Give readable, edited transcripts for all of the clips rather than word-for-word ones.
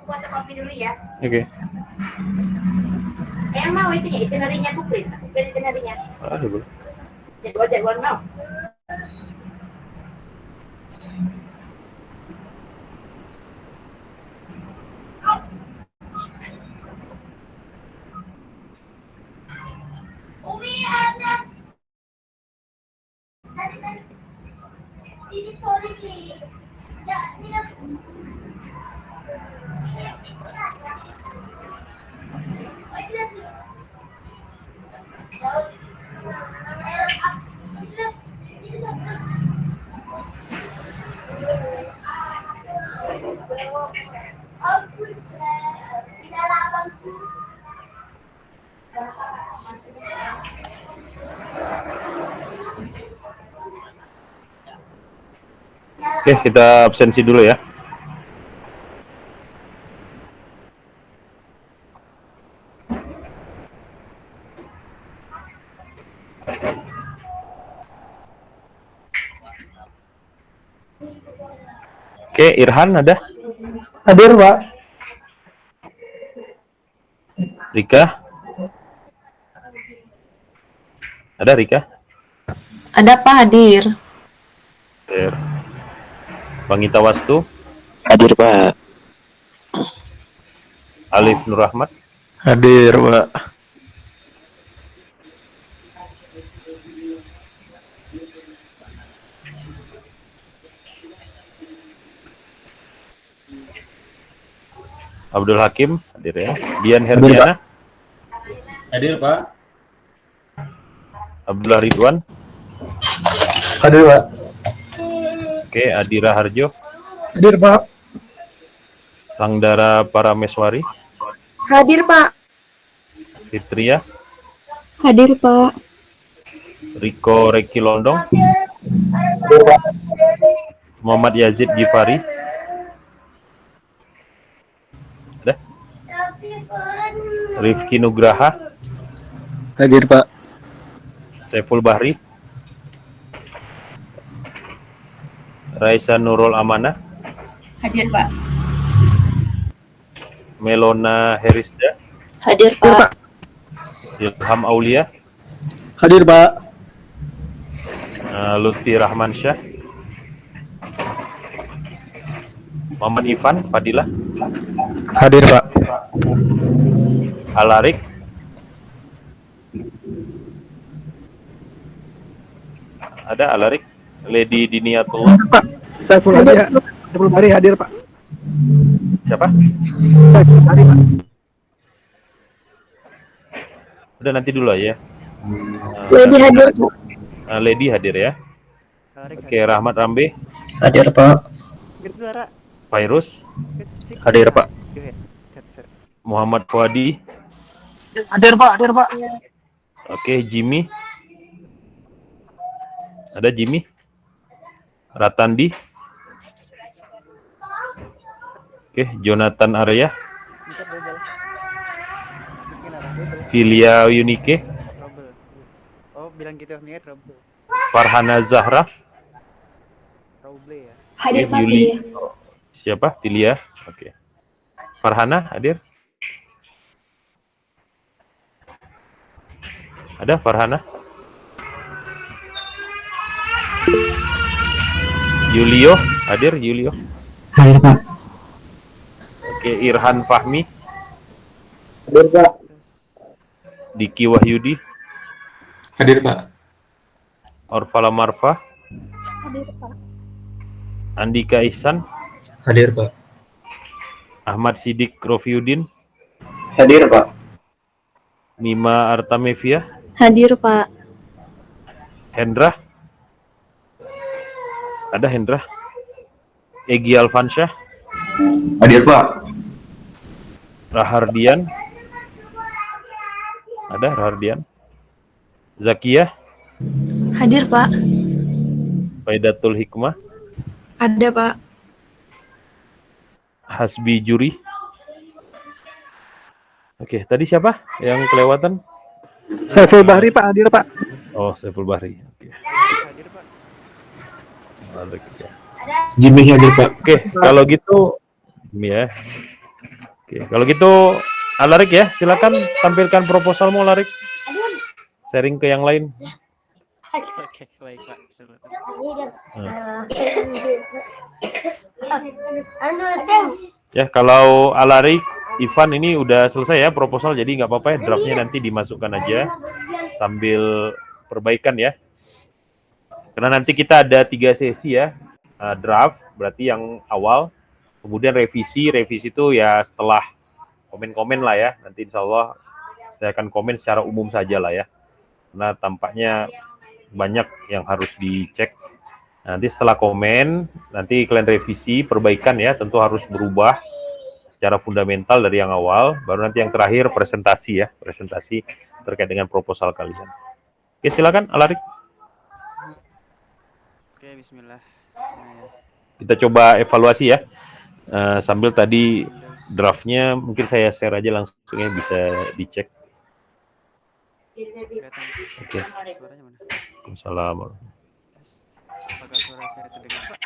buat kopi dulu ya. Oke. Mau itinerary-nya aku print itinerary-nya. Ada belum? Jadwal mau. Umi ada. Ini sorry nih. Ya, ini Oke, kita absensi dulu ya. Oke, Irhan ada? Hadir, Pak. Rika? Ada Rika? Ada Pak, hadir. Hadir. Bang Ita Wastu? Hadir, Pak. Alif Nur Rahmat? Hadir, Pak. Abdul Hakim? Hadir ya. Dian Herdiana? Hadir, Pak. Abdullah Ridwan? Hadir, Pak. Oke, Adira Harjo? Hadir, Pak. Sangdara Parameswari? Hadir Pak. Fitria? Hadir Pak. Riko Reki Londong? Muhammad Yazid Gifari? Ada? Rifki Nugraha? Hadir, Pak. Saiful Bahri? Raisa Nurul Amanah? Hadir Pak. Melona Herisda? Hadir Pak. Ilham Aulia? Hadir, Pak. Lutfi Rahmansyah? Muhammad Ivan Fadilah? Hadir, Pak. Alarik? Ada Alarik? Lady Diniatullah? Pak. Saiful Bahri hadir, Pak. Siapa? Saiful Bahri, Pak. Udah nanti dulu aja. Lady hadir. Lady hadir ya. Oke, Rahmat Rambe? Hadir, Pak. Fairuz? Hadir, Pak. Muhammad Fuadi? Hadir, Pak. Hadir, Pak. Oke, Jimmy? Ada Jimmy? Ratandi? Oke, Jonathan Arya? Filia Yunike? Oh, bilang gitu nih, trouble. Farhana Zahra? Trouble ya. Hadir Pak. Yuli. Siapa? Filia. Oke. Farhana hadir? Ada Farhana? Yulio hadir? Yulio. Hadir, Pak. Oke, Irhan Fahmi? Hadir, Pak. Diki Wahyudi? Hadir, Pak. Orfala Marfa? Hadir Pak. Andika Ihsan? Hadir, Pak. Ahmad Sidik Rofiuddin? Hadir, Pak. Mima Artamevia? Hadir Pak. Hendra? Ada Hendra? Egi Alfansyah? Hadir, Pak. Rahardian? Ada Rahardian? Zakia? Hadir Pak. Faidatul Hikmah? Ada Pak. Hasbi Juri? Oke, tadi siapa yang kelewatan? Saiful Bahri, Pak. Hadir, Pak. Oh, Saiful Bahri. Oke. Hadir, Pak. Balik ya. Jimmy hadir, Pak. Oke, kalau gitu ini ya. Oke, kalau gitu Alarik ya, silakan tampilkan proposalmu Alarik. Sharing ke yang lain. Oke, baik Pak. Sebentar. Ya, kalau Alarik, Ivan ini udah selesai ya proposal, jadi nggak apa-apa ya, draftnya nanti dimasukkan aja sambil perbaikan ya. Karena nanti kita ada 3 sesi ya, draft berarti yang awal, kemudian revisi itu ya setelah komen-komen lah ya, nanti insya Allah saya akan komen secara umum saja lah ya, karena tampaknya banyak yang harus dicek. Nanti setelah komen, nanti kalian revisi, perbaikan ya, tentu harus berubah secara fundamental dari yang awal, baru nanti yang terakhir presentasi ya, presentasi terkait dengan proposal kalian. Oke, silakan Alarik. Oke, bismillah. Kita coba evaluasi ya, sambil tadi draftnya mungkin saya share aja langsung ya, bisa dicek. Kelihatan. Oke. Suaranya mana? Assalamualaikum. Apakah suara saya terdengar Pak?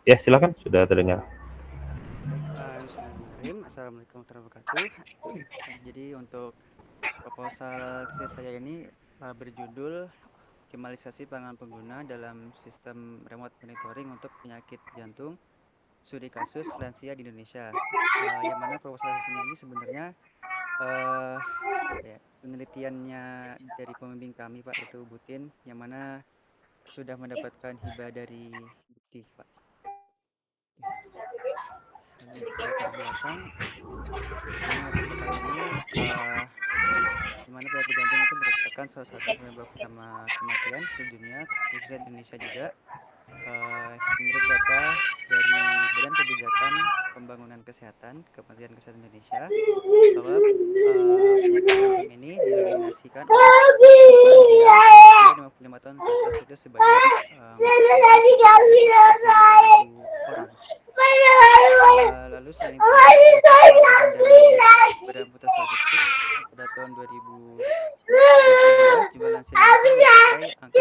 Ya, silakan, sudah terdengar. Bismillahirrahmanirrahim. Assalamualaikum warahmatullahi wabarakatuh. Jadi untuk proposal tesis saya ini berjudul optimalisasi pengalaman pengguna dalam sistem remote monitoring untuk penyakit jantung studi kasus lansia di Indonesia. Yang mana proposal tesis ini sebenarnya penelitiannya dari pembimbing kami Pak, itu Butin, yang mana sudah mendapatkan hibah dari Bukti Pak. Ini latar belakang di mana penyakit jantung itu merupakan salah satu penyebab utama kematian seluruh dunia, khususnya di Indonesia juga. Menurut data dari Badan Kebijakan Pembangunan Kesehatan Kementerian Kesehatan Indonesia, bahwa penyakit jantung ini didominasikan oleh 55 tahun ke atas itu sebanyak 40.000 orang. Lalu selain itu, dari Badan Pusat Statistik pada tahun 2022 jumlah lansia mencapai angka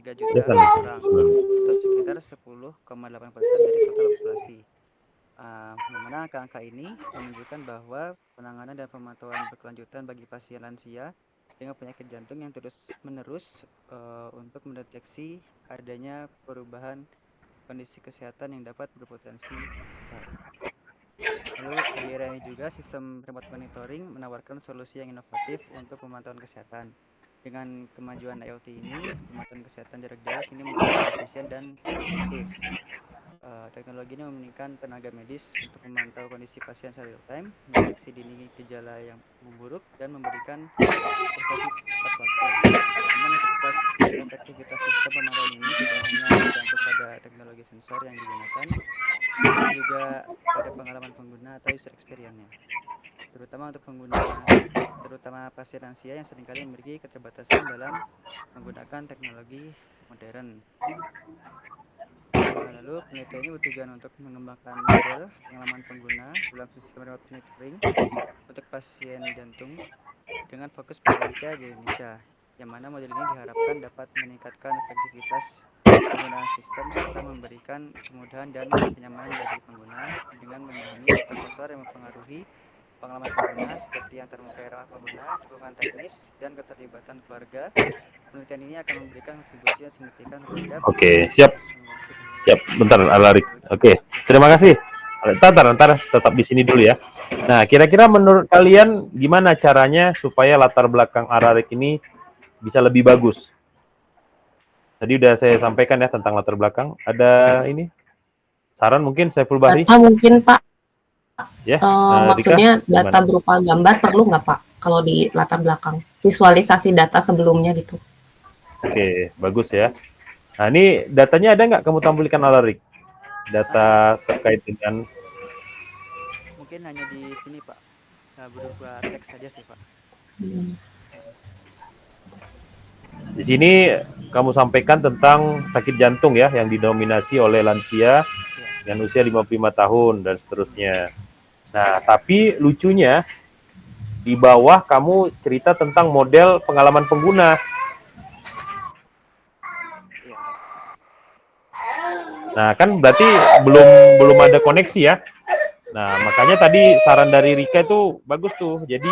3 juta orang, atau sekitar 10,8% dari total populasi. Dimana angka-angka ini menunjukkan bahwa penanganan dan pemantauan berkelanjutan bagi pasien lansia dengan penyakit jantung yang terus-menerus untuk mendeteksi adanya perubahan kondisi kesehatan yang dapat berpotensi fatal. Lalu di era ini juga sistem remote monitoring menawarkan solusi yang inovatif untuk pemantauan kesehatan. Dengan kemajuan IoT ini, pemantauan kesehatan jarak jauh ini menjadi efisien dan efektif. Teknologi ini memungkinkan tenaga medis untuk memantau kondisi pasien secara real time, mendeteksi dini gejala yang memburuk, dan memberikan intervensi tepat waktu. Namun efektivitas sistem pemantauan ini tidak hanya bergantung pada teknologi sensor yang digunakan, namun juga pada pengalaman pengguna atau user experience-nya, terutama untuk pengguna, terutama pasien lansia yang seringkali memiliki keterbatasan dalam menggunakan teknologi modern. Lalu penelitian ini bertujuan untuk mengembangkan model pengalaman pengguna dalam sistem remote monitoring untuk pasien jantung dengan fokus pada lansia di Indonesia, yang mana model ini diharapkan dapat meningkatkan efektivitas penggunaan sistem serta memberikan kemudahan dan kenyamanan bagi pengguna dengan memahami faktor-faktor yang mempengaruhi pengalaman pengguna seperti antar ramah pengguna, dukungan teknis, dan keterlibatan keluarga. Penelitian ini akan memberikan kontribusi yang signifikan terhadap Siap, bentar Alarik. Oke, terima kasih. Ntar tetap di sini dulu ya. Nah, kira-kira menurut kalian gimana caranya supaya latar belakang Alarik ini bisa lebih bagus? Tadi udah saya sampaikan ya tentang latar belakang. Ada ini saran mungkin Saiful Bahri? Data mungkin Pak. Ya. Maksudnya Dika, data gimana? berupa gambar perlu nggak Pak? Kalau di latar belakang visualisasi data sebelumnya gitu. Oke, bagus ya. Nah, ini datanya ada nggak kamu tampilkan Alarik? Data terkait dengan mungkin hanya di sini Pak, berupa teks saja sih Pak. Di sini kamu sampaikan tentang sakit jantung ya yang didominasi oleh lansia dengan usia 55 tahun dan seterusnya. Nah, tapi lucunya di bawah kamu cerita tentang model pengalaman pengguna. Nah, kan berarti belum ada koneksi ya. Nah, makanya tadi saran dari Rika itu bagus tuh. Jadi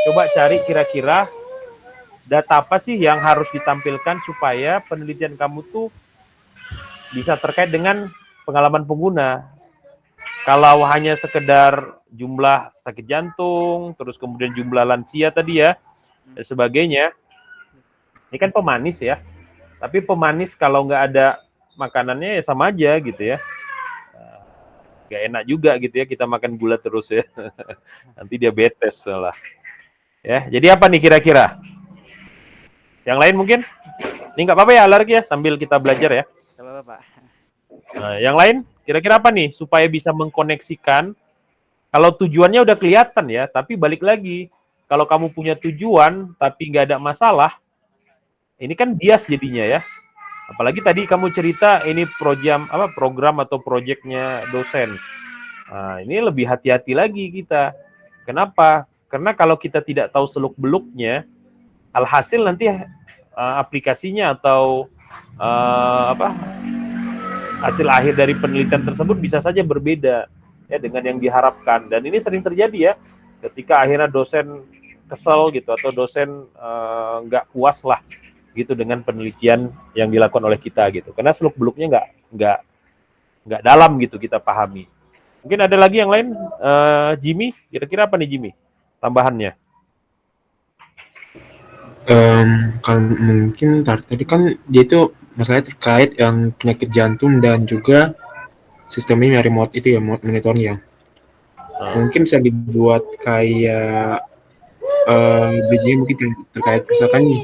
coba cari kira-kira data apa sih yang harus ditampilkan supaya penelitian kamu tuh bisa terkait dengan pengalaman pengguna. Kalau hanya sekedar jumlah sakit jantung, terus kemudian jumlah lansia tadi ya, dan sebagainya, ini kan pemanis ya. Tapi pemanis kalau nggak ada makanannya ya sama aja gitu ya. Nggak enak juga gitu ya kita makan gula terus ya. Nanti diabetes salah. Ya, jadi apa nih kira-kira? Yang lain mungkin? Ini nggak apa-apa ya alergi ya, sambil kita belajar ya. Gak apa-apa, Pak. Nah, yang lain kira-kira apa nih supaya bisa mengkoneksikan? Kalau tujuannya udah kelihatan ya, tapi balik lagi, kalau kamu punya tujuan tapi nggak ada masalah, ini kan bias jadinya ya. Apalagi tadi kamu cerita ini program atau proyeknya dosen. Nah, ini lebih hati-hati lagi kita. Kenapa? Karena kalau kita tidak tahu seluk-beluknya, alhasil nanti aplikasinya atau hasil akhir dari penelitian tersebut bisa saja berbeda ya dengan yang diharapkan. Dan ini sering terjadi ya, ketika akhirnya dosen kesel gitu atau dosen nggak puas lah gitu dengan penelitian yang dilakukan oleh kita gitu. Karena seluk-beluknya nggak dalam gitu kita pahami. Mungkin ada lagi yang lain, Jimmy, kira-kira apa nih Jimmy tambahannya? Kalau mungkin tadi kan dia itu masalahnya terkait yang penyakit jantung dan juga sistemnya remote itu ya, monitoring ya. Mungkin bisa dibuat kayak bridging mungkin terkait misalkan nih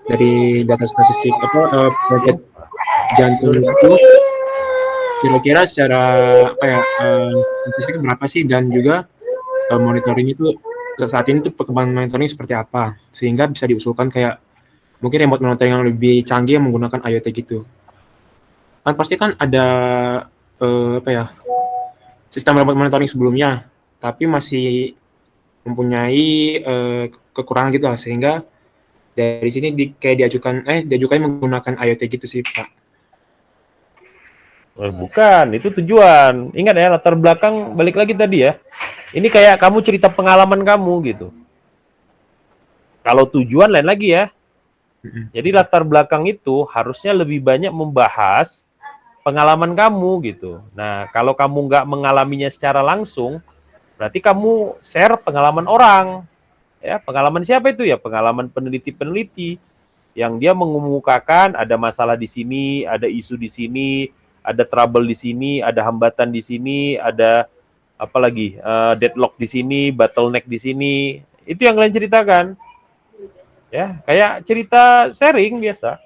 dari data statistik penyakit jantung itu kira-kira secara statistik berapa sih, dan juga monitoring itu saat ini tuh perkembangan monitoring seperti apa, sehingga bisa diusulkan kayak mungkin remote monitoring yang lebih canggih yang menggunakan IoT gitu. Kan pasti kan ada sistem remote monitoring sebelumnya, tapi masih mempunyai kekurangan gitu lah, sehingga dari sini diajukan menggunakan IoT gitu sih Pak. Bukan, itu tujuan. Ingat ya, latar belakang balik lagi tadi ya. Ini kayak kamu cerita pengalaman kamu gitu. Kalau tujuan lain lagi ya. Jadi latar belakang itu harusnya lebih banyak membahas pengalaman kamu gitu. Nah, kalau kamu nggak mengalaminya secara langsung, berarti kamu share pengalaman orang. Ya, pengalaman siapa itu ya? Pengalaman peneliti-peneliti yang dia mengemukakan ada masalah di sini, ada isu di sini, ada trouble di sini, ada hambatan di sini, ada apa lagi, deadlock di sini, bottleneck di sini. Itu yang kalian ceritakan. Ya, kayak cerita sharing biasa.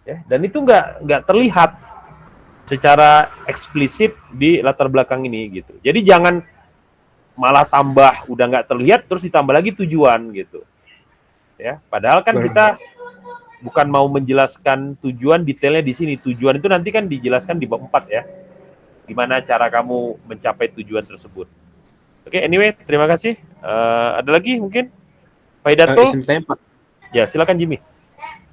Ya, dan itu nggak terlihat secara eksplisit di latar belakang ini gitu. Jadi jangan malah tambah udah nggak terlihat terus ditambah lagi tujuan gitu. Ya, padahal kan kita bukan mau menjelaskan tujuan detailnya di sini. Tujuan itu nanti kan dijelaskan di bab 4 ya. Gimana cara kamu mencapai tujuan tersebut. Oke, anyway, terima kasih. Ada lagi mungkin? Pak Hidatul? Pak. Ya, silakan Jimmy.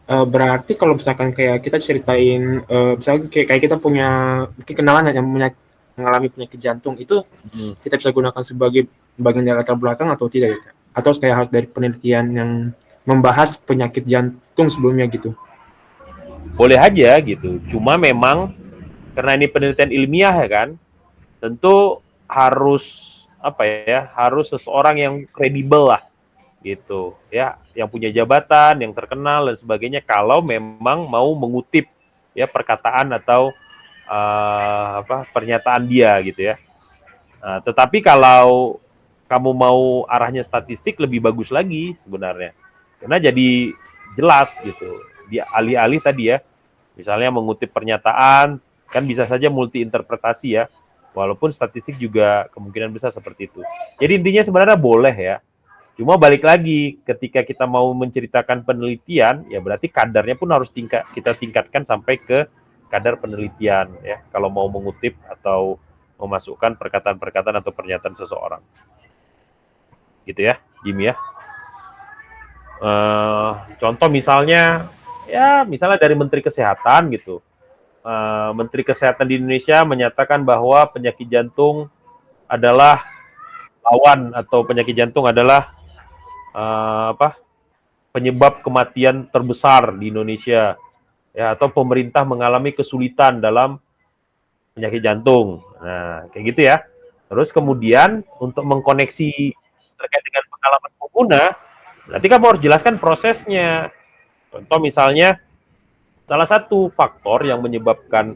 Berarti kalau misalkan kayak kita ceritain, misalkan kayak kita punya mungkin kenalan yang mengalami penyakit jantung, itu kita bisa gunakan sebagai bagian dari latar belakang atau tidak ya? Atau kayak harus dari penelitian yang membahas penyakit jantung sebelumnya gitu? Boleh aja gitu. Cuma memang karena ini penelitian ilmiah ya kan, tentu harus harus seseorang yang kredibel lah gitu ya, yang punya jabatan, yang terkenal dan sebagainya, kalau memang mau mengutip ya perkataan atau pernyataan dia gitu ya. Tetapi kalau kamu mau arahnya statistik lebih bagus lagi sebenarnya, karena jadi jelas gitu. Dia alih-alih tadi ya, misalnya mengutip pernyataan, kan bisa saja multi interpretasi ya, walaupun statistik juga kemungkinan besar seperti itu. Jadi intinya sebenarnya boleh ya. Cuma balik lagi, ketika kita mau menceritakan penelitian, ya berarti kadarnya pun harus kita tingkatkan sampai ke kadar penelitian ya, kalau mau mengutip atau memasukkan perkataan-perkataan atau pernyataan seseorang. Gitu ya, Jimmy ya. Contoh misalnya dari Menteri Kesehatan gitu. Menteri Kesehatan di Indonesia menyatakan bahwa penyakit jantung adalah lawan atau penyakit jantung adalah penyebab kematian terbesar di Indonesia, ya, atau pemerintah mengalami kesulitan dalam penyakit jantung. Nah, kayak gitu ya. Terus kemudian untuk mengkoneksi terkait dengan pengalaman pengguna, nanti kamu harus jelaskan prosesnya. Contoh misalnya, salah satu faktor yang menyebabkan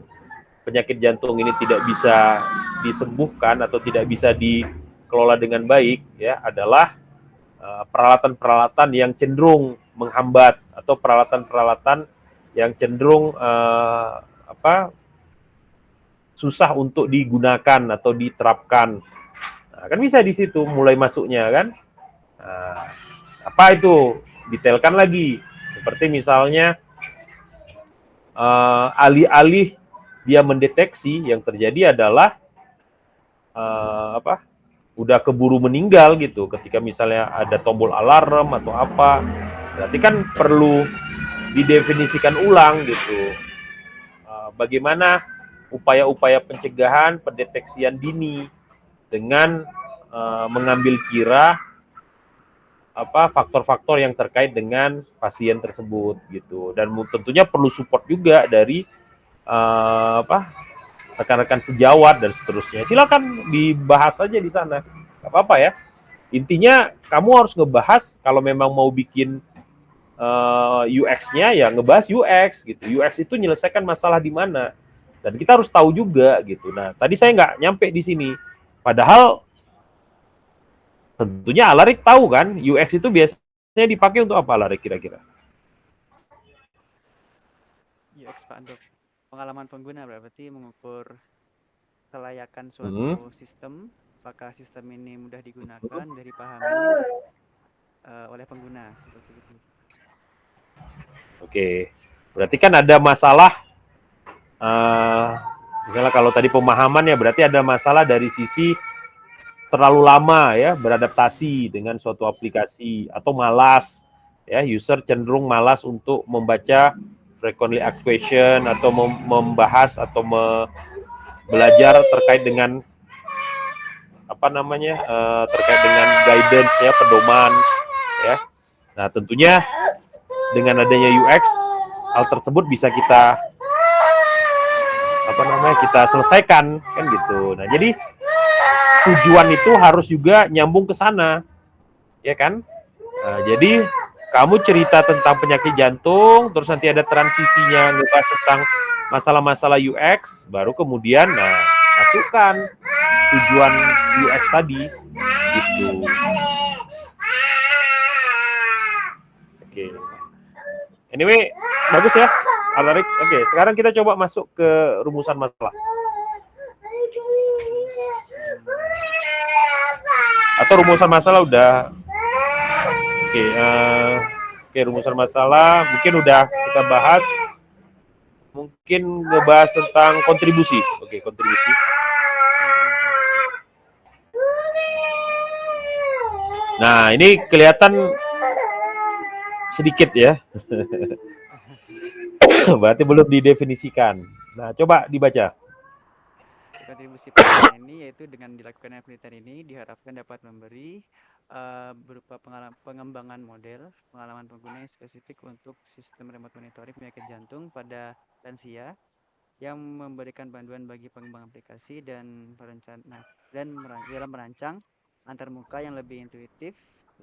penyakit jantung ini tidak bisa disembuhkan atau tidak bisa dikelola dengan baik, ya, adalah peralatan-peralatan yang cenderung menghambat atau peralatan-peralatan yang cenderung susah untuk digunakan atau diterapkan. Nah, kan bisa di situ mulai masuknya kan. Nah, apa itu? Detailkan lagi. Seperti misalnya alih-alih dia mendeteksi, yang terjadi adalah udah keburu meninggal gitu ketika misalnya ada tombol alarm atau apa. Berarti kan perlu didefinisikan ulang gitu. Bagaimana upaya-upaya pencegahan, pendeteksian dini dengan mengambil kira faktor-faktor yang terkait dengan pasien tersebut gitu. Dan tentunya perlu support juga dari rekan-rekan sejawat dan seterusnya. Silakan dibahas aja di sana, nggak apa-apa ya. Intinya kamu harus ngebahas kalau memang mau bikin UX-nya ya ngebahas UX gitu. UX itu menyelesaikan masalah di mana. Dan kita harus tahu juga gitu. Nah, tadi saya nggak nyampe di sini. Padahal tentunya Alarik tahu kan, UX itu biasanya dipakai untuk apa, Alarik kira-kira? UX Pak Dok. Pengalaman pengguna berarti mengukur kelayakan suatu sistem, apakah sistem ini mudah digunakan dan dipahami oleh pengguna. Seperti itu. Oke, berarti kan ada masalah, misalnya kalau tadi pemahaman ya berarti ada masalah dari sisi terlalu lama ya beradaptasi dengan suatu aplikasi atau malas ya, user cenderung malas untuk membaca frequently asked question atau membahas atau belajar terkait dengan terkait dengan guidance ya, pedoman ya. Nah, tentunya dengan adanya UX hal tersebut bisa kita kita selesaikan kan gitu. Nah, jadi tujuan itu harus juga nyambung ke sana, ya kan? Nah, jadi kamu cerita tentang penyakit jantung, terus nanti ada transisinya ngebahas tentang masalah-masalah UX, baru kemudian masukkan tujuan UX tadi, gitu. Oke. Anyway, bagus ya, Alarik. Oke, sekarang kita coba masuk ke rumusan masalah. Atau rumusan masalah udah. Oke, rumusan masalah mungkin udah kita bahas. Mungkin ngebahas tentang kontribusi. Oke, kontribusi. Nah, ini kelihatan sedikit ya. Berarti belum didefinisikan. Nah, coba dibaca. Kontribusi penelitian ini yaitu dengan dilakukannya penelitian ini diharapkan dapat memberi berupa pengembangan model pengalaman pengguna yang spesifik untuk sistem remote monitoring penyakit jantung pada lansia yang memberikan panduan bagi pengembang aplikasi dan dalam merancang antarmuka yang lebih intuitif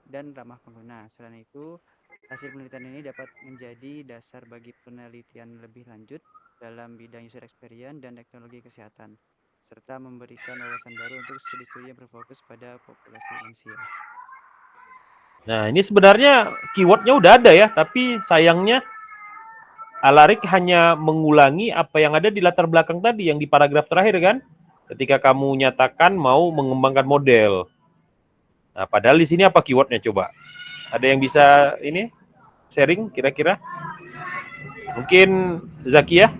dan ramah pengguna. Selain itu, hasil penelitian ini dapat menjadi dasar bagi penelitian lebih lanjut dalam bidang user experience dan teknologi kesehatan, serta memberikan wawasan baru untuk studi-studi yang berfokus pada populasi lansia. Nah, ini sebenarnya keywordnya udah ada ya, tapi sayangnya Alarik hanya mengulangi apa yang ada di latar belakang tadi, yang di paragraf terakhir kan, ketika kamu nyatakan mau mengembangkan model. Nah, padahal di sini apa keywordnya coba? Ada yang bisa ini sharing kira-kira? Mungkin Zakia?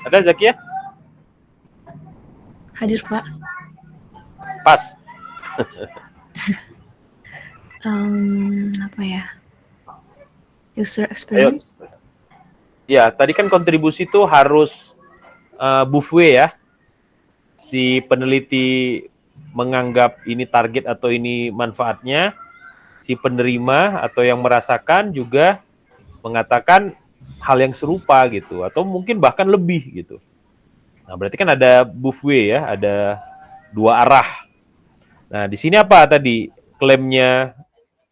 Ada Zakia? Hadir, Pak. Pas. Apa ya? User experience. Ya, tadi kan kontribusi itu harus Buffet ya. Si peneliti menganggap ini target atau ini manfaatnya, si penerima atau yang merasakan juga mengatakan hal yang serupa gitu, atau mungkin bahkan lebih gitu. Nah, berarti kan ada buffet ya, ada dua arah. Nah, di sini apa tadi klaimnya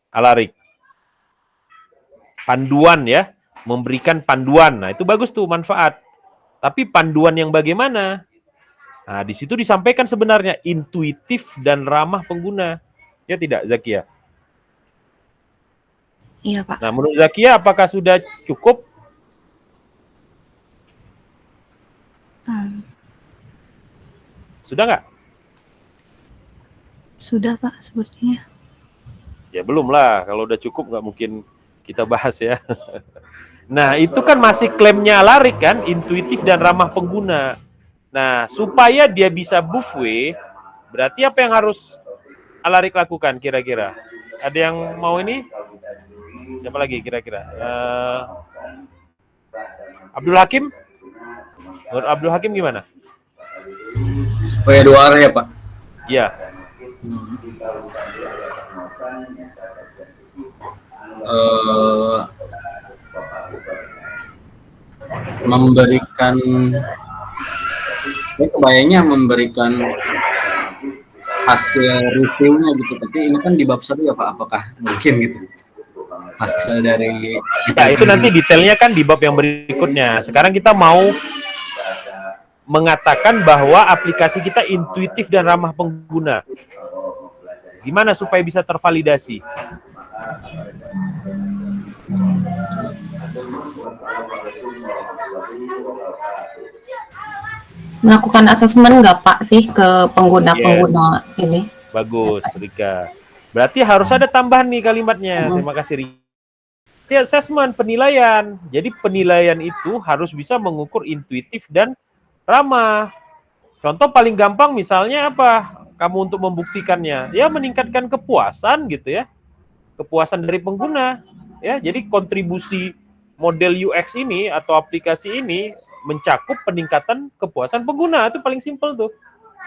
Alarik? Panduan ya, memberikan panduan. Nah, itu bagus tuh manfaat. Tapi panduan yang bagaimana? Nah, di situ disampaikan sebenarnya intuitif dan ramah pengguna. Ya tidak, Zakia? Iya, Pak. Nah, menurut Zakia apakah sudah cukup? Sudah nggak? Sudah, Pak, sepertinya. Ya belum lah, kalau udah cukup nggak mungkin kita bahas ya. Nah, itu kan masih klaimnya Alarik kan, intuitif dan ramah pengguna. Nah, supaya dia bisa buffet, berarti apa yang harus Alarik lakukan kira-kira? Ada yang mau ini? Siapa lagi kira-kira? Abdul Hakim? Menurut Abdul Hakim gimana? Supaya dua arah ya, Pak. Iya. Memberikan, kebayangnya memberikan hasil reviewnya gitu, tapi ini kan di bab 1 ya Pak, apakah mungkin gitu hasil dari Nah, itu nanti detailnya kan di bab yang berikutnya. Sekarang kita mau mengatakan bahwa aplikasi kita intuitif dan ramah pengguna. Gimana supaya bisa tervalidasi? Melakukan asesmen nggak Pak sih ke pengguna-pengguna ini? Bagus, Rika. Berarti harus ada tambahan nih kalimatnya. Terima kasih, Rika. Assessment, penilaian. Jadi penilaian itu harus bisa mengukur intuitif dan ramah. Contoh paling gampang misalnya apa? Kamu untuk membuktikannya, ya meningkatkan kepuasan gitu ya. Kepuasan dari pengguna. Ya, jadi kontribusi model UX ini atau aplikasi ini mencakup peningkatan kepuasan pengguna. Itu paling simpel tuh.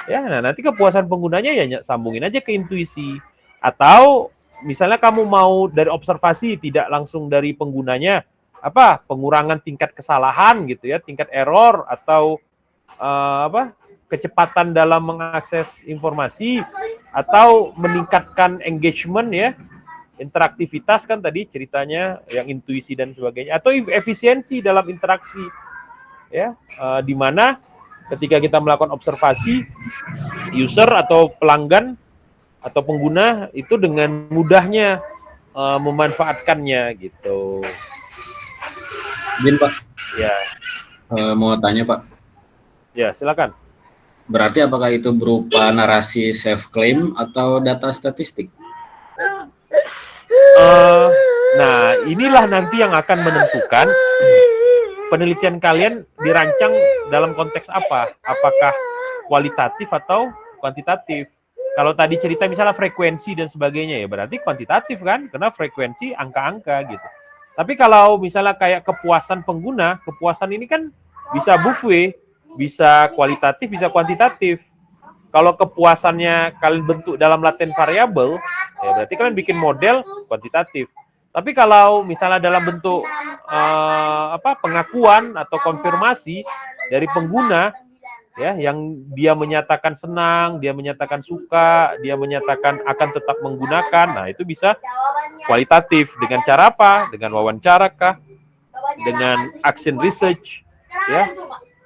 Ya, nah nanti kepuasan penggunanya ya sambungin aja ke intuisi. Atau misalnya kamu mau dari observasi, tidak langsung dari penggunanya, apa pengurangan tingkat kesalahan gitu ya, tingkat error atau kecepatan dalam mengakses informasi, atau meningkatkan engagement ya, interaktivitas kan tadi ceritanya yang intuisi dan sebagainya, atau efisiensi dalam interaksi ya, di mana ketika kita melakukan observasi, user atau pelanggan atau pengguna itu dengan mudahnya memanfaatkannya gitu. Bin Pak, Ya, mau tanya Pak, ya silakan. berarti apakah itu berupa narasi self claim atau data statistik? Nah, inilah nanti yang akan menentukan penelitian kalian dirancang dalam konteks apa? Apakah kualitatif atau kuantitatif? Kalau tadi cerita misalnya frekuensi dan sebagainya ya berarti kuantitatif kan? Karena frekuensi angka-angka gitu. Tapi kalau misalnya kayak kepuasan pengguna, kepuasan ini kan bisa buffet, bisa kualitatif, bisa kuantitatif. Kalau kepuasannya kalian bentuk dalam latent variable, ya berarti kalian bikin model kuantitatif. Tapi kalau misalnya dalam bentuk pengakuan atau konfirmasi dari pengguna, ya yang dia menyatakan senang, dia menyatakan suka, dia menyatakan akan tetap menggunakan, nah itu bisa kualitatif. Dengan cara apa? Dengan wawancara kah? Dengan action research, ya,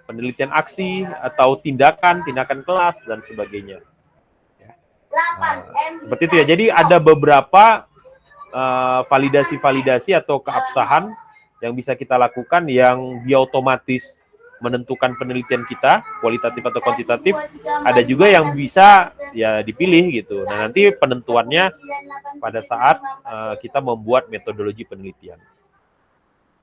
penelitian aksi atau tindakan kelas dan sebagainya. Ya. Nah, seperti itu ya. Jadi ada beberapa validasi-validasi atau keabsahan yang bisa kita lakukan yang dia otomatis menentukan penelitian kita, kualitatif atau kuantitatif. Ada juga yang bisa ya dipilih gitu. Nah, nanti penentuannya pada saat kita membuat metodologi penelitian.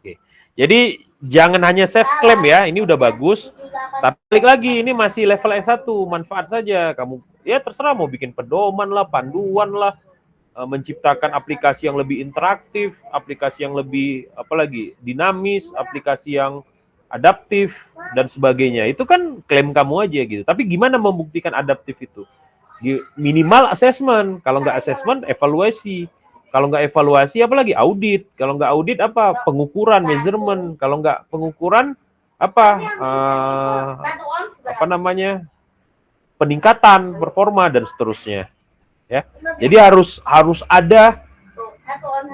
Oke. Jadi jangan hanya self claim ya, ini udah bagus. Tapi balik lagi, ini masih level S1, manfaat saja. Kamu ya terserah mau bikin pedoman lah, panduan lah, menciptakan aplikasi yang lebih interaktif, aplikasi yang lebih apalagi dinamis, aplikasi yang adaptif, dan sebagainya. Itu kan klaim kamu aja gitu. Tapi gimana membuktikan adaptif itu? Minimal assessment. Kalau nggak assessment, evaluasi. Kalau nggak evaluasi, apalagi audit. Kalau nggak audit, apa? Pengukuran, measurement. Kalau nggak pengukuran, apa? Apa namanya? Peningkatan performa dan seterusnya. Ya. Jadi harus ada,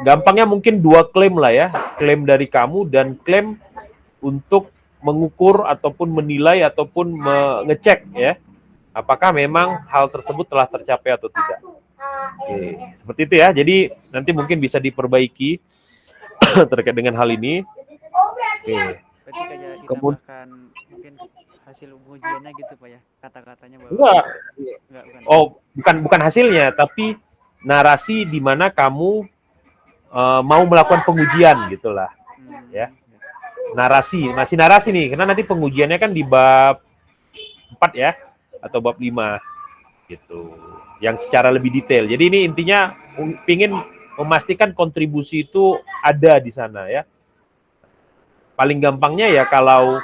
gampangnya mungkin 2 klaim lah ya. Klaim dari kamu dan klaim untuk mengukur ataupun menilai ataupun mengecek ya. Apakah memang hal tersebut telah tercapai atau tidak. Oke, seperti itu ya. Jadi nanti mungkin bisa diperbaiki terkait dengan hal ini. Oke. Berarti kayak ditambahkan mungkin hasil ujiannya gitu Pak ya, kata-katanya bahwa Enggak. bukan. Oh, bukan hasilnya, tapi narasi di mana kamu mau melakukan pengujian gitulah. Ya. Narasi, masih narasi nih, karena nanti pengujiannya kan di bab 4 ya, atau bab 5 gitu. Yang secara lebih detail. Jadi ini intinya ingin memastikan kontribusi itu ada di sana ya. Paling gampangnya ya kalau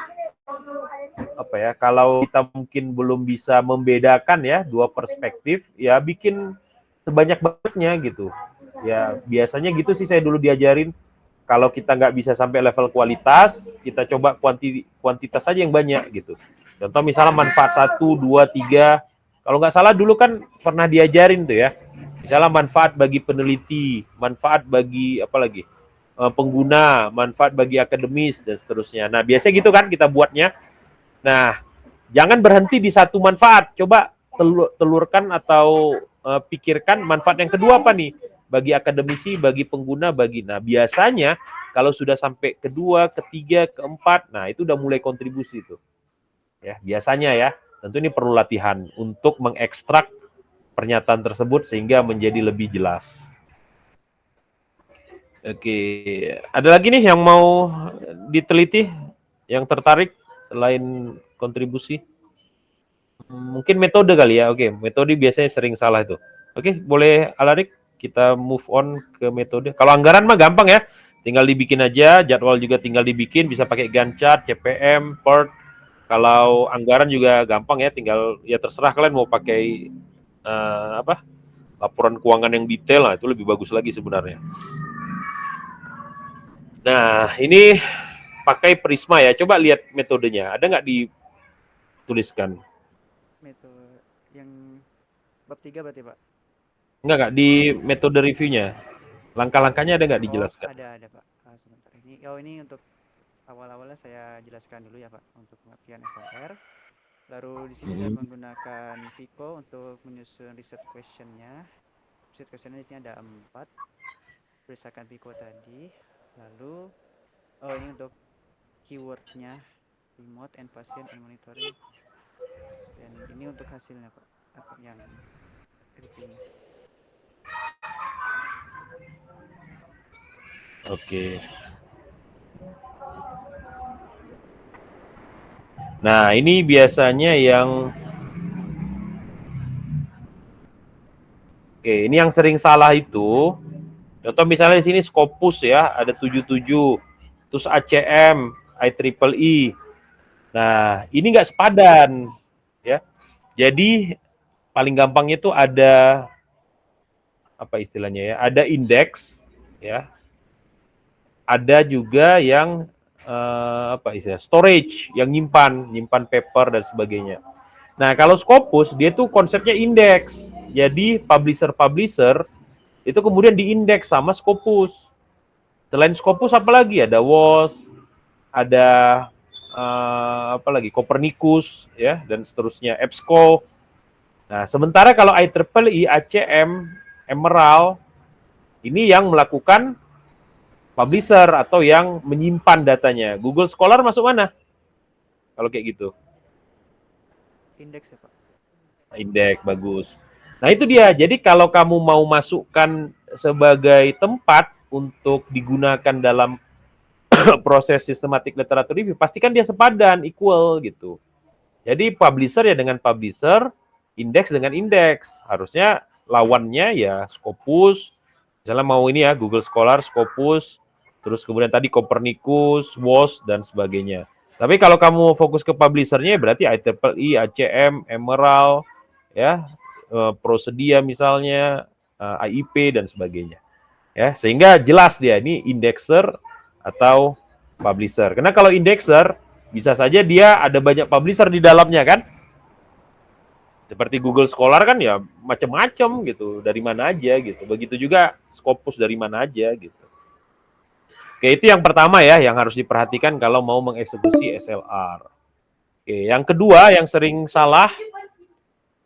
kita mungkin belum bisa membedakan ya 2 perspektif, ya bikin sebanyak-banyaknya gitu. Ya biasanya gitu sih saya dulu diajarin. Kalau kita nggak bisa sampai level kualitas, kita coba kuantitas saja yang banyak gitu. Contoh misalnya manfaat 1, 2, 3. Kalau nggak salah dulu kan pernah diajarin tuh ya. Misalnya manfaat bagi peneliti, manfaat bagi pengguna, manfaat bagi akademis dan seterusnya. Nah biasanya gitu kan kita buatnya. Nah jangan berhenti di satu manfaat. Coba telurkan atau pikirkan manfaat yang kedua apa nih? Bagi akademisi, bagi pengguna, nah biasanya kalau sudah sampai kedua, ketiga, keempat, nah itu udah mulai kontribusi itu. Ya, biasanya ya. Tentu ini perlu latihan untuk mengekstrak pernyataan tersebut sehingga menjadi lebih jelas. Oke, ada lagi nih yang mau diteliti, yang tertarik selain kontribusi? Mungkin metode kali ya. Oke, metode biasanya sering salah itu. Oke, boleh Alarik, kita move on ke metode. Kalau anggaran mah gampang ya, tinggal dibikin aja, jadwal juga tinggal dibikin, bisa pakai Gantt chart, CPM, PERT. Kalau anggaran juga gampang ya, tinggal ya terserah kalian mau pakai laporan keuangan yang detail, nah itu lebih bagus lagi sebenarnya. Nah, ini pakai Prisma ya. Coba lihat metodenya. Ada nggak dituliskan? Metode yang bab 3 berarti Pak? Enggak, di metode reviewnya. Langkah-langkahnya ada nggak dijelaskan? Ada Pak. Sebentar. Ini untuk awal-awalnya saya jelaskan dulu ya Pak, untuk pengertian SLR. Lalu di sini saya menggunakan Pico untuk menyusun research question-nya. Research question-nya di sini ada 4. Berdasarkan Pico tadi. Lalu ini untuk keyword-nya, remote and patient and monitoring. Dan ini untuk hasilnya Pak, apa yang reviewnya. Oke. Nah, ini biasanya yang ini yang sering salah itu. Contoh misalnya di sini Scopus ya, ada 77. Terus ACM, IEEE. Nah, ini nggak sepadan ya. Jadi paling gampangnya itu ada apa istilahnya ya? Ada indeks ya. Ada juga yang storage, yang nyimpan paper dan sebagainya. Nah, kalau Scopus dia tuh konsepnya indeks. Jadi publisher itu kemudian diindeks sama Scopus. Selain Scopus apa lagi? Ada WOS, ada Copernicus ya dan seterusnya, EBSCO. Nah, sementara kalau IEEE, ACM, Emerald ini yang melakukan publisher atau yang menyimpan datanya. Google Scholar masuk mana? Kalau kayak gitu. Indeks ya Pak. Indeks, bagus. Nah itu dia. Jadi kalau kamu mau masukkan sebagai tempat untuk digunakan dalam proses systematic literature review, pastikan dia sepadan, equal gitu. Jadi publisher ya dengan publisher, indeks dengan indeks. Harusnya lawannya ya Scopus. Misalnya mau ini ya Google Scholar, Scopus, terus kemudian tadi Copernicus, WOS dan sebagainya. Tapi kalau kamu fokus ke publishernya berarti IEEE, ACM, Emerald, ya, Prosedia misalnya, IIP dan sebagainya. Ya, sehingga jelas dia ini indexer atau publisher. Karena kalau indexer bisa saja dia ada banyak publisher di dalamnya kan? Seperti Google Scholar kan ya macam-macam gitu, dari mana aja gitu. Begitu juga Scopus dari mana aja gitu. Oke, itu yang pertama ya, yang harus diperhatikan kalau mau mengeksekusi SLR. Oke, yang kedua yang sering salah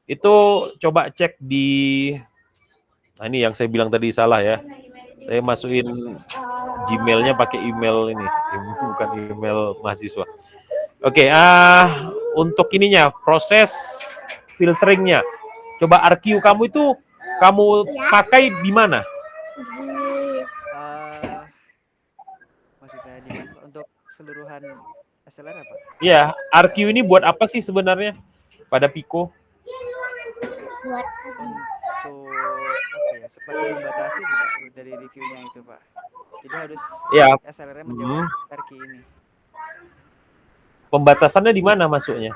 itu coba cek di, nah ini yang saya bilang tadi salah ya. Saya masukin Gmail-nya pakai email ini, bukan email mahasiswa. Oke, untuk ininya proses filteringnya. Coba RQ kamu itu kamu pakai di mana? Maksudnya di mana, Pak? Untuk keseluruhan SLR apa? Iya, RQ ini buat apa sih sebenarnya pada Pico? Buat Untuk apa ya? Seperti membatasi sih, Pak, dari reviewnya itu, Pak. Jadi harus Ya. SLR menjawab RQ ini. Pembatasannya di mana masuknya?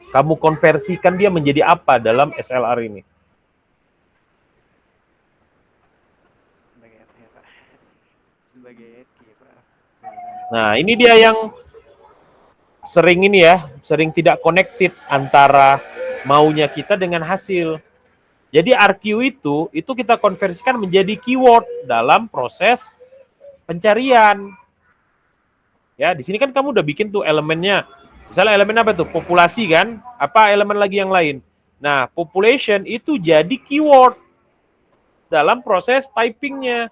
Kamu konversikan dia menjadi apa dalam SLR ini? Sebagai apa ya, Pak? Sebagai RQ, Pak. Nah, ini dia yang sering ini ya, sering tidak connected antara maunya kita dengan hasil. Jadi RQ itu kita konversikan menjadi keyword dalam proses pencarian. Ya, di sini kan kamu udah bikin tuh elemennya. Misalnya elemen apa tuh? Populasi kan? Apa elemen lagi yang lain? Nah, population itu jadi keyword dalam proses typingnya.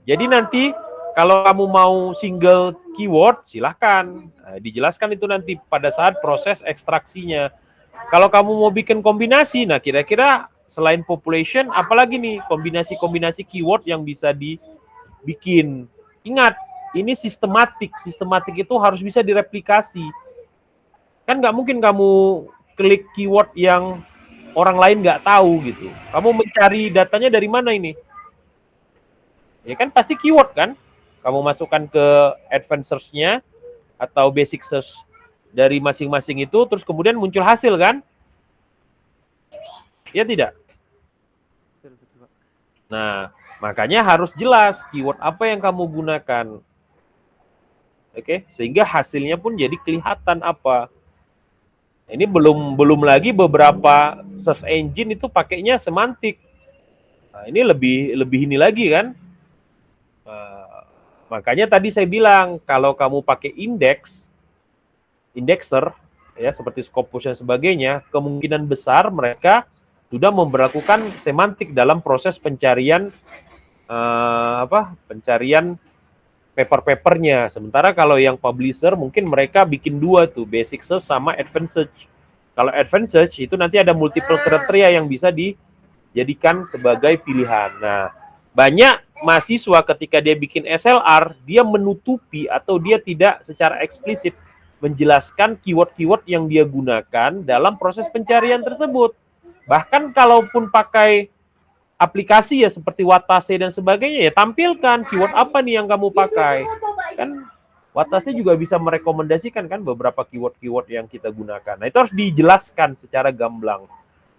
Jadi nanti kalau kamu mau single keyword, silahkan. Nah, dijelaskan itu nanti pada saat proses ekstraksinya. Kalau kamu mau bikin kombinasi, nah kira-kira selain population, apalagi nih kombinasi-kombinasi keyword yang bisa dibikin. Ingat, ini sistematik. Sistematik itu harus bisa direplikasi. Kan nggak mungkin kamu klik keyword yang orang lain nggak tahu gitu. Kamu mencari datanya dari mana ini? Ya kan pasti keyword kan? Kamu masukkan ke advanced search-nya atau basic search dari masing-masing itu, terus kemudian muncul hasil kan? Ya tidak? Nah, makanya harus jelas keyword apa yang kamu gunakan. Oke, sehingga hasilnya pun jadi kelihatan apa. Ini belum lagi beberapa search engine itu pakainya semantik. Nah, ini lebih ini lagi kan? Makanya tadi saya bilang kalau kamu pakai indexer ya seperti Scopus dan sebagainya, kemungkinan besar mereka sudah memberlakukan semantik dalam proses pencarian pencarian paper-papernya. Sementara kalau yang publisher mungkin mereka bikin dua tuh, basic search sama advanced search. Kalau advanced search itu nanti ada multiple kriteria yang bisa dijadikan sebagai pilihan. Nah, banyak mahasiswa ketika dia bikin SLR, dia menutupi atau dia tidak secara eksplisit menjelaskan keyword-keyword yang dia gunakan dalam proses pencarian tersebut. Bahkan kalaupun pakai aplikasi ya seperti Watase dan sebagainya, ya tampilkan keyword apa nih yang kamu pakai. Kan Watase juga bisa merekomendasikan kan beberapa keyword-keyword yang kita gunakan. Nah, itu harus dijelaskan secara gamblang.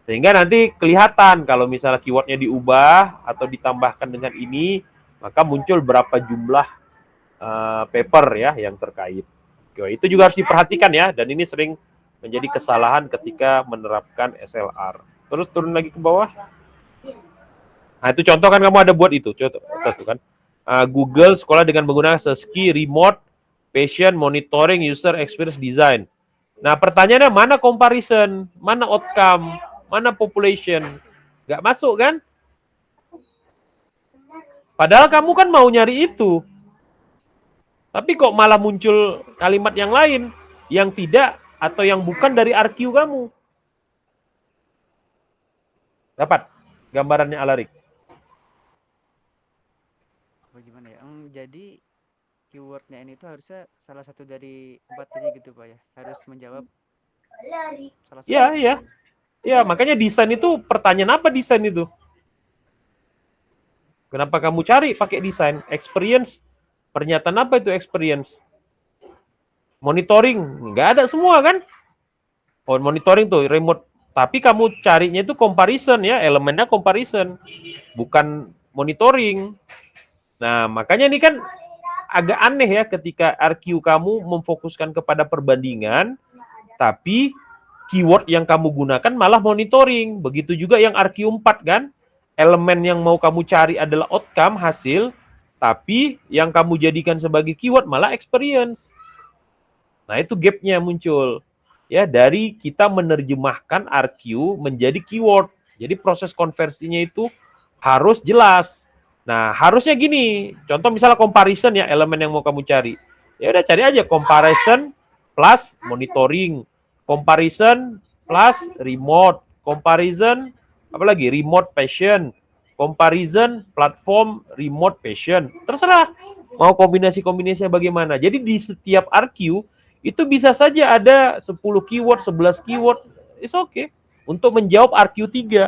Sehingga nanti kelihatan kalau misalnya keywordnya diubah atau ditambahkan dengan ini, maka muncul berapa jumlah paper ya yang terkait. Oke, itu juga harus diperhatikan ya, dan ini sering menjadi kesalahan ketika menerapkan SLR. Terus turun lagi ke bawah. Nah, itu contoh kan kamu ada buat itu, contoh atas tuh kan. Google sekolah dengan menggunakan SESCI, remote, patient monitoring, user experience design. Nah, pertanyaannya mana comparison, mana outcome, mana population? Nggak masuk kan? Padahal kamu kan mau nyari itu. Tapi kok malah muncul kalimat yang lain, yang tidak atau yang bukan dari RQ kamu. Dapat gambarannya Alarik? Bagaimana ya? Jadi keywordnya ini tuh harusnya salah satu dari 4 tadi gitu Pak ya. Harus menjawab salah satu. Iya. Ya, makanya desain itu pertanyaan apa desain itu? Kenapa kamu cari pakai desain? Experience. Pernyataan apa itu experience? Monitoring. Nggak ada semua kan? Oh, monitoring tuh remote. Tapi kamu carinya itu comparison ya, elemennya comparison. Bukan monitoring. Nah, makanya ini kan agak aneh ya ketika RQ kamu memfokuskan kepada perbandingan, tapi keyword yang kamu gunakan malah monitoring. Begitu juga yang RQ4 kan, elemen yang mau kamu cari adalah outcome, hasil, tapi yang kamu jadikan sebagai keyword malah experience. Nah, itu gap-nya muncul. Ya, dari kita menerjemahkan RQ menjadi keyword. Jadi proses konversinya itu harus jelas. Nah, harusnya gini. Contoh misalnya comparison ya, elemen yang mau kamu cari. Ya udah cari aja comparison plus monitoring, comparison plus remote, comparison apalagi remote passion, comparison platform remote passion. Terserah mau kombinasi-kombinasinya bagaimana. Jadi di setiap RQ itu bisa saja ada 10 keyword, 11 keyword. It's okay untuk menjawab RQ3.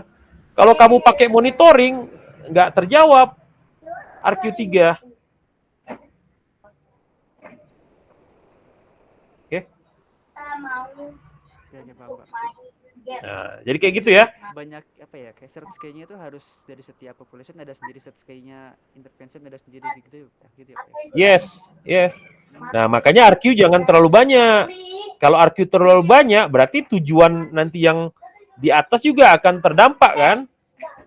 Kalau kamu pakai monitoring nggak terjawab RQ3. Oke. Oke, paham, Pak. Nah, jadi kayak gitu ya. Banyak apa ya, kayak search key-nya itu harus dari setiap population ada sendiri search key-nya, intervention ada sendiri gitu ya, Pak ya. Yes, yes. Nah, makanya RQ jangan terlalu banyak. Kalau RQ terlalu banyak, berarti tujuan nanti yang di atas juga akan terdampak kan?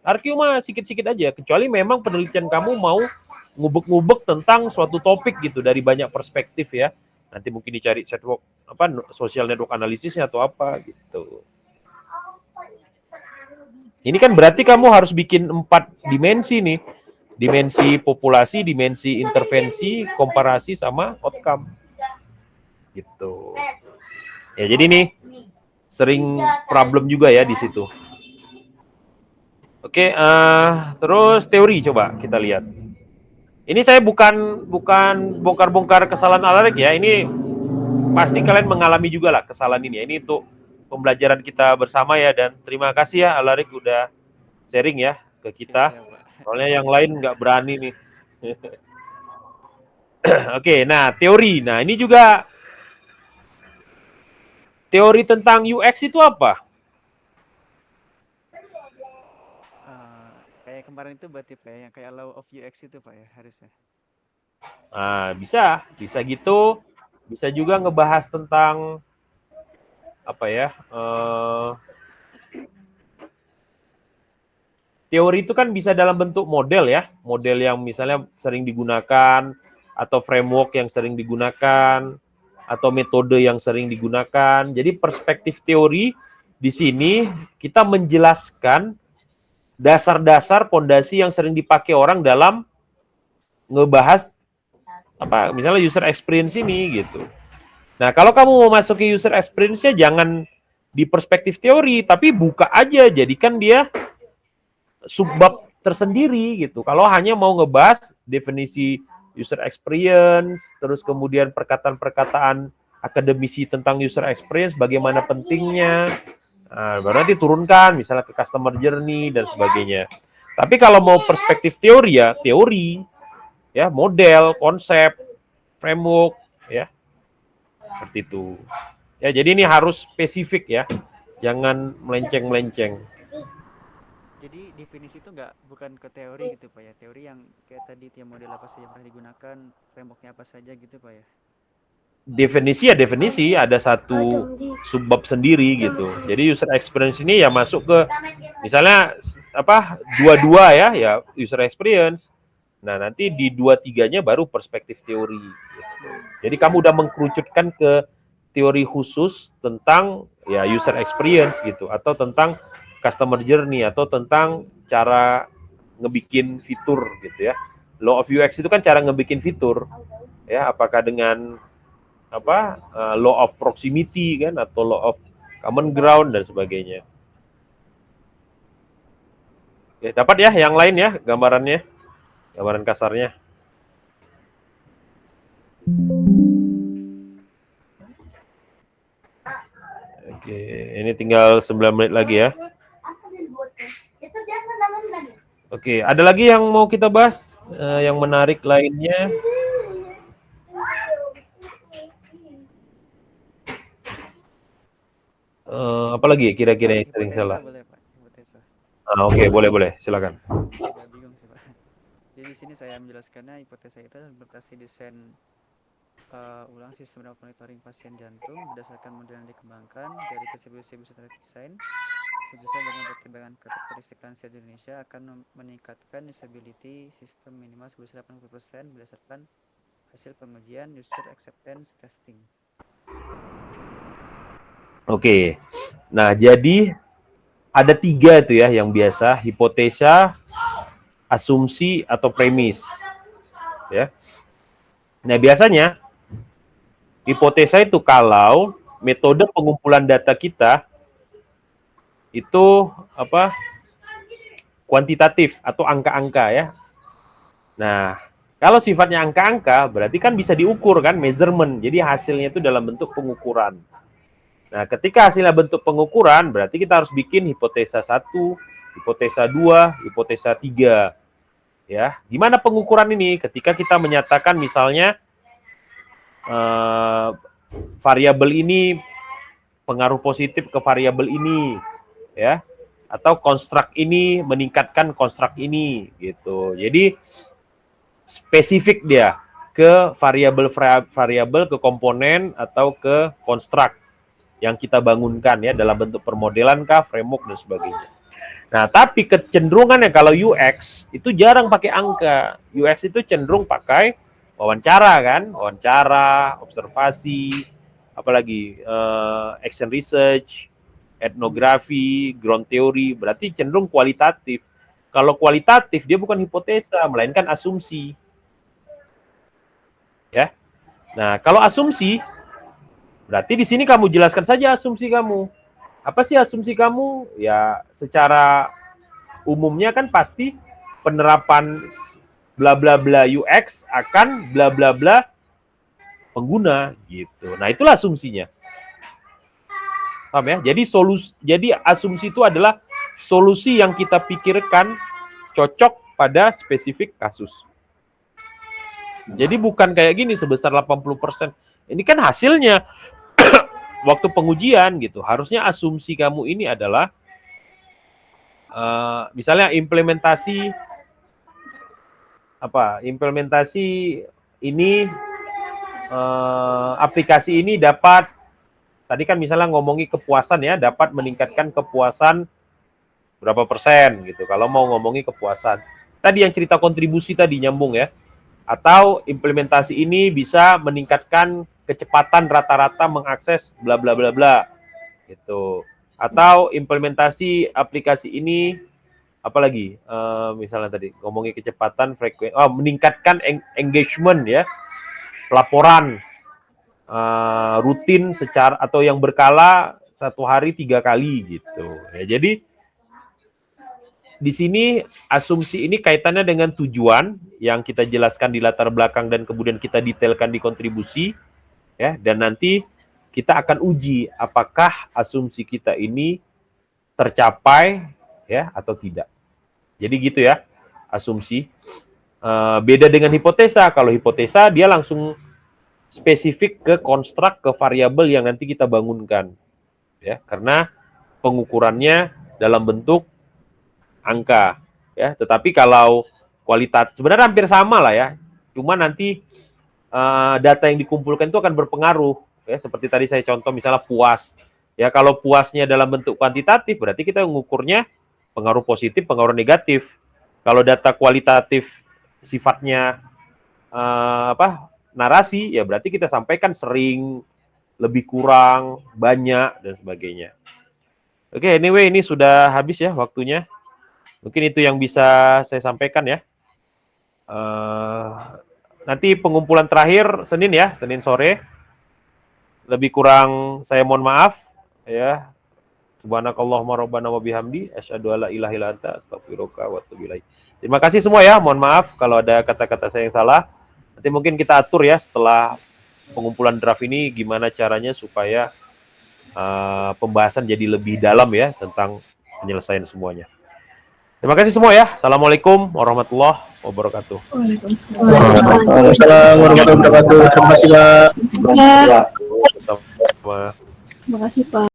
RQ mah sikit-sikit aja, kecuali memang penelitian kamu mau ngubek-ngubek tentang suatu topik gitu dari banyak perspektif ya. Nanti mungkin dicari network social network analisisnya atau apa gitu. Ini kan berarti kamu harus bikin 4 dimensi nih. Dimensi populasi, dimensi intervensi, komparasi sama outcome. Gitu. Ya, jadi nih sering problem juga ya di situ. Oke, terus teori coba kita lihat. Ini saya bukan bongkar-bongkar kesalahan Alarik ya. Ini pasti kalian mengalami juga lah kesalahan ini ya. Ini untuk pembelajaran kita bersama ya, dan terima kasih ya Alarik udah sharing ya ke kita. Soalnya yang lain nggak berani nih. Oke, nah teori. Nah ini juga teori tentang UX itu apa? Kayak kemarin itu berarti Pak ya, yang kayak law of UX itu Pak ya harusnya. Nah, bisa gitu. Bisa juga ngebahas tentang apa ya? Teori itu kan bisa dalam bentuk model ya, model yang misalnya sering digunakan, atau framework yang sering digunakan, atau metode yang sering digunakan. Jadi perspektif teori di sini kita menjelaskan dasar-dasar pondasi yang sering dipakai orang dalam ngebahas apa, misalnya user experience ini gitu. Nah, kalau kamu mau masuki user experience-nya jangan di perspektif teori, tapi buka aja, jadikan dia subbab tersendiri gitu. Kalau hanya mau ngebahas definisi user experience, terus kemudian perkataan-perkataan akademisi tentang user experience, bagaimana pentingnya, baru nanti turunkan misalnya ke customer journey dan sebagainya. Tapi kalau mau perspektif teori ya teori, ya model, konsep, framework, ya seperti itu. Ya jadi ini harus spesifik ya, jangan melenceng-melenceng. Jadi definisi itu bukan ke teori gitu Pak ya, teori yang kayak tadi tiap model apa saja yang pernah digunakan, frameworknya apa saja gitu Pak ya. Definisi ya definisi, ada satu subbab sendiri gitu. Jadi user experience ini ya masuk ke misalnya apa dua-dua ya user experience. Nah nanti di 2-3-nya baru perspektif teori. Gitu. Jadi kamu udah mengkerucutkan ke teori khusus tentang ya user experience gitu, atau tentang customer journey, atau tentang cara ngebikin fitur gitu ya. Law of UX itu kan cara ngebikin fitur ya, apakah dengan law of proximity kan, atau law of common ground dan sebagainya. Oke, dapat ya yang lain ya gambarannya, gambaran kasarnya. Oke, ini tinggal 9 menit lagi ya. Oke, ada lagi yang mau kita bahas yang menarik lainnya? Apalagi kira-kira yang sering Hipotesa salah? boleh Pak, hipotesa. Oke, boleh, silakan. Agak bingung sih Pak. Jadi di sini saya menjelaskannya hipotesa itu implementasi desain ulang sistem monitoring pasien jantung berdasarkan model yang dikembangkan dari prinsip-prinsip desain khususnya dengan pertimbangan karakteristik lansia di Indonesia akan meningkatkan usability sistem minimal sebesar 80% berdasarkan hasil pengujian user acceptance testing. Oke, nah jadi ada 3 itu ya yang biasa, hipotesa, asumsi, atau premis. Ya. Nah biasanya hipotesa itu kalau metode pengumpulan data kita itu kuantitatif atau angka-angka ya. Nah, kalau sifatnya angka-angka berarti kan bisa diukur kan, measurement. Jadi hasilnya itu dalam bentuk pengukuran. Nah, ketika hasilnya bentuk pengukuran berarti kita harus bikin hipotesa 1, hipotesa 2, hipotesa 3. Ya, gimana pengukuran ini? Ketika kita menyatakan misalnya variabel ini pengaruh positif ke variabel ini, ya, atau konstruk ini meningkatkan konstruk ini, gitu. Jadi spesifik dia ke variabel, ke komponen atau ke konstruk yang kita bangunkan ya dalam bentuk permodelan kah, framework dan sebagainya. Nah, tapi kecenderungannya kalau UX itu jarang pakai angka. UX itu cenderung pakai wawancara kan, wawancara, observasi, apalagi action research, etnografi, ground theory, berarti cenderung kualitatif. Kalau kualitatif dia bukan hipotesa, melainkan asumsi. Ya. Nah, kalau asumsi berarti di sini kamu jelaskan saja asumsi kamu. Apa sih asumsi kamu? Ya, secara umumnya kan pasti penerapan bla bla bla UX akan bla bla bla pengguna gitu. Nah, itulah asumsinya. Paham ya? Jadi asumsi itu adalah solusi yang kita pikirkan cocok pada spesifik kasus. Jadi bukan kayak gini sebesar 80%. Ini kan hasilnya waktu pengujian gitu. Harusnya asumsi kamu ini adalah misalnya implementasi ini aplikasi ini dapat, tadi kan misalnya ngomongi kepuasan ya, dapat meningkatkan kepuasan berapa persen gitu. Kalau mau ngomongi kepuasan. Tadi yang cerita kontribusi tadi nyambung ya. Atau implementasi ini bisa meningkatkan kecepatan rata-rata mengakses bla bla bla bla gitu. Atau implementasi aplikasi ini apalagi misalnya tadi ngomongi kecepatan frekuensi, meningkatkan engagement ya, laporan rutin secara atau yang berkala 1 hari 3 kali gitu ya. Jadi di sini asumsi ini kaitannya dengan tujuan yang kita jelaskan di latar belakang dan kemudian kita detailkan di kontribusi ya, dan nanti kita akan uji apakah asumsi kita ini tercapai ya atau tidak. Jadi gitu ya asumsi. Beda dengan hipotesa. Kalau hipotesa dia langsung spesifik ke konstruk, ke variabel yang nanti kita bangunkan ya, karena pengukurannya dalam bentuk angka ya. Tetapi kalau kualitas sebenarnya hampir sama lah ya, cuma nanti data yang dikumpulkan itu akan berpengaruh ya, seperti tadi saya contoh misalnya puas ya. Kalau puasnya dalam bentuk kuantitatif berarti kita mengukurnya pengaruh positif, pengaruh negatif. Kalau data kualitatif sifatnya narasi ya, berarti kita sampaikan sering, lebih kurang, banyak dan sebagainya. Oke, anyway ini sudah habis ya waktunya. Mungkin itu yang bisa saya sampaikan ya. Nanti pengumpulan terakhir Senin ya, Senin sore. Lebih kurang saya mohon maaf ya. Subhanakallahumma rabbana wa bihamdi asyhadu alla ilaha illa anta astaghfiruka wa atubu ilaik. Terima kasih semua ya. Mohon maaf kalau ada kata-kata saya yang salah. Nanti mungkin kita atur ya setelah pengumpulan draft ini gimana caranya supaya pembahasan jadi lebih dalam ya tentang penyelesaian semuanya. Terima kasih semua ya. Assalamualaikum warahmatullahi wabarakatuh. Waalaikumsalam warahmatullahi wabarakatuh. Terima kasih, Pak. Sama. Terima kasih Pak.